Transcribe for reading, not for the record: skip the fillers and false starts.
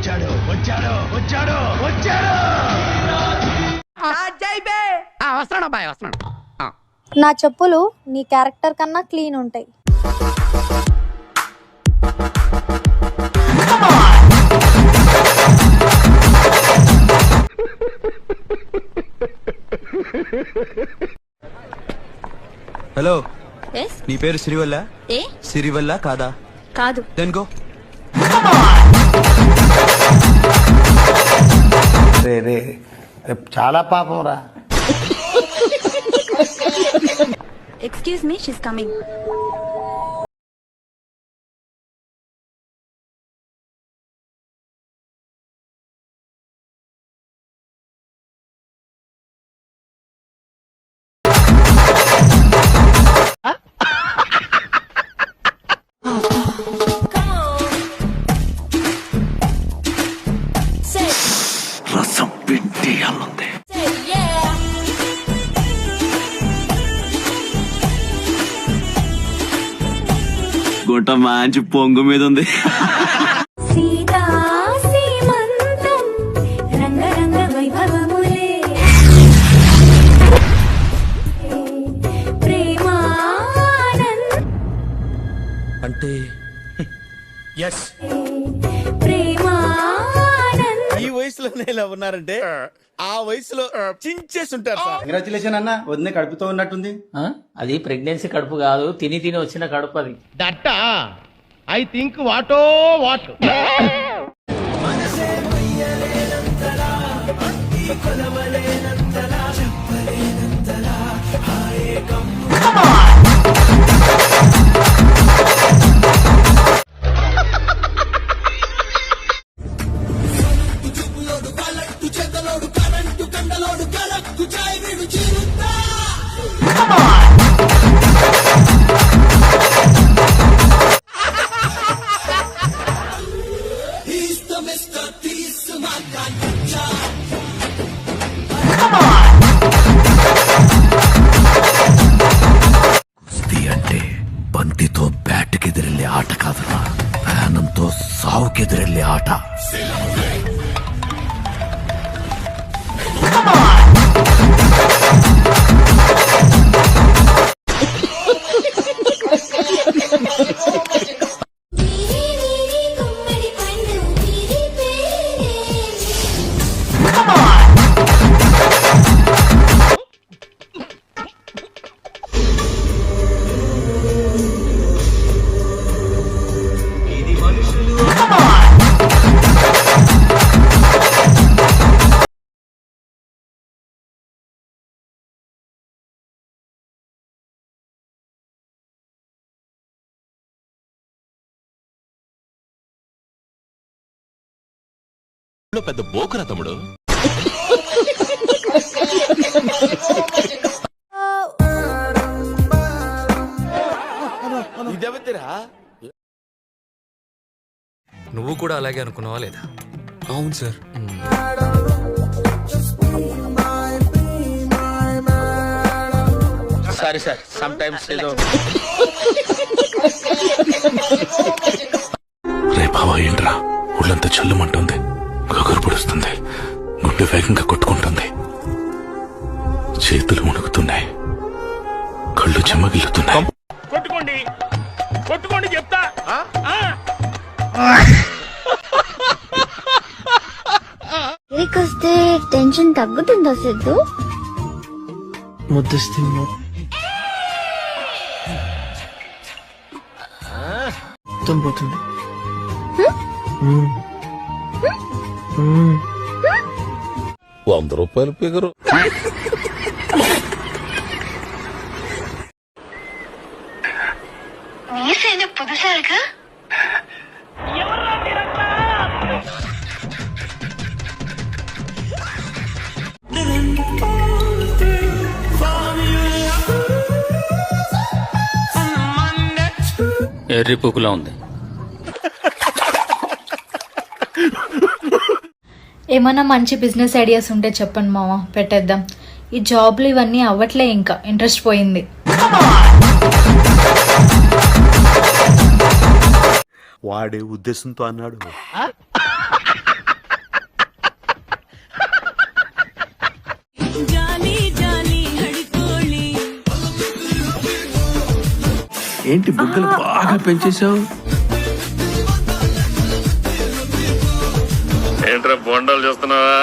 వచ్చాడు వచ్చాడు వచ్చాడు వచ్చాడు. వస్తున్నాడు అబ్బాయి వస్తున్నాడు. నా చెప్పులు నీ క్యారెక్టర్ కన్నా క్లీన్ ఉంటాయి. హలో, నీ పేరు సిరివల్ల? సిరివల్ల కాదా? కాదు. Then go. రే చాలా పాపం రా. Excuse me, she's coming. రసం పిండి అల్లుంది. గుట్ట మంచి పొంగు మీద ఉంది. అంటే ఈ వయసులోనే ఇలా ఉన్నారంటే ఆ వయసులో చించేసి ఉంటారు. కంగ్రాచులేషన్ అన్న, వదిన కడుపుతో ఉన్నట్టుంది. అది ప్రెగ్నెన్సీ కడుపు కాదు, తిని తిని వచ్చిన కడుపు అది. దట్ ఐ థింక్ వాటో వాట్. అంటే బంతితో బ్యాట్కి ఎదురెళ్ళే ఆట కాదురా, ప్రాణంతో సావుకెదురెళ్ళే ఆట. పెద్ద బోకురా తమ్ముడు. నువ్వు కూడా అలాగే అనుకున్నావా లేదా? అవును sir. Sorry sir, some times ఏదో. రే బావా, ఏంట్రా ఒళ్ళంతా చల్లుమంటుంది, గగురు పొడుస్తుంది, గుండె వేగంగా కొట్టుకుంటుంది, చేతులు మునుగుతున్నాయి, కళ్ళు చెమ్మగిల్లుతున్నాయి. కొట్టుకోండి కొట్టుకోండి చెప్తా. వస్తే టెన్షన్ తగ్గుతుందా సిద్ధు? ముద్దిస్తే మొత్తం పోతుంది. ₹100 ఫిగరు. పుదుసా ఇருக்கு. ఎర్రి పుక్కులా ఉంది. ఏమన్నా మంచి బిజినెస్ ఐడియాస్ ఉంటే చెప్పండి మామ, పెట్టేద్దాం. ఈ జాబ్లు ఇవన్నీ అవ్వట్లే, ఇంకా ఇంట్రెస్ట్ పోయింది. వాడే ఉద్దేశంతో అన్నాడు. ఏంటి బుగ్గలు బాగా పెంచేశావు? ఏంట్రా బొండాలు చేస్తున్నావా